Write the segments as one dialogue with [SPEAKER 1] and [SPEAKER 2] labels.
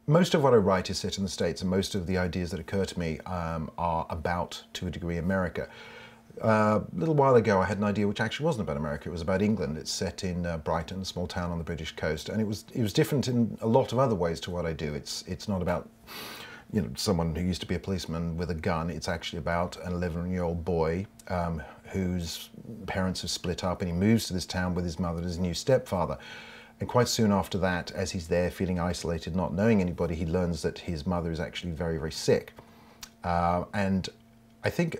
[SPEAKER 1] Most of what I write is set in the States, and most of the ideas that occur to me are about, to a degree, America. A little while ago I had an idea which actually wasn't about America, it was about England. It's set in Brighton, a small town on the British coast, and it was different in a lot of other ways to what I do. It's not about, you know, someone who used to be a policeman with a gun. It's actually about an 11-year-old boy whose parents have split up, and he moves to this town with his mother and his new stepfather. And quite soon after that, as he's there feeling isolated, not knowing anybody, he learns that his mother is actually very, very sick. And I think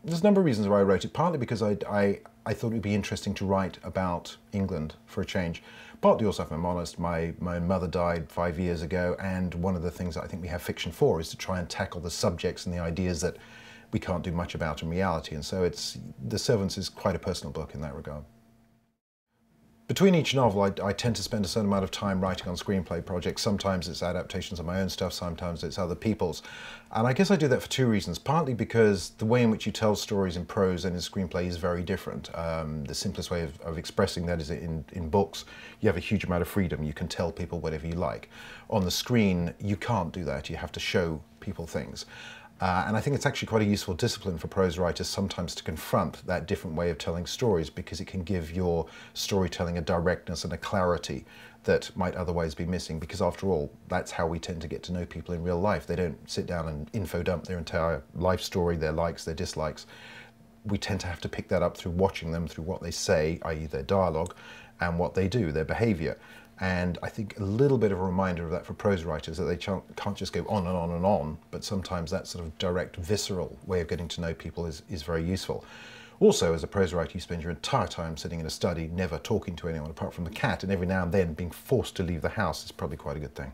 [SPEAKER 1] there's a number of reasons why I wrote it, partly because I thought it would be interesting to write about England for a change. Partly also, if I'm honest, my mother died 5 years ago, and one of the things that I think we have fiction for is to try and tackle the subjects and the ideas that we can't do much about in reality. And so The Servants is quite a personal book in that regard. Between each novel, I tend to spend a certain amount of time writing on screenplay projects. Sometimes it's adaptations of my own stuff, sometimes it's other people's. And I guess I do that for two reasons. Partly because the way in which you tell stories in prose and in screenplay is very different. The simplest way of expressing that is in books. You have a huge amount of freedom. You can tell people whatever you like. On the screen, you can't do that. You have to show people things. And I think it's actually quite a useful discipline for prose writers sometimes to confront that different way of telling stories, because it can give your storytelling a directness and a clarity that might otherwise be missing, because after all, that's how we tend to get to know people in real life. They don't sit down and info dump their entire life story, their likes, their dislikes. We tend to have to pick that up through watching them, through what they say, i.e. their dialogue, and what they do, their behaviour. And I think a little bit of a reminder of that for prose writers, that they can't just go on and on and on, but sometimes that sort of direct, visceral way of getting to know people is very useful. Also, as a prose writer, you spend your entire time sitting in a study, never talking to anyone apart from the cat, and every now and then being forced to leave the house is probably quite a good thing.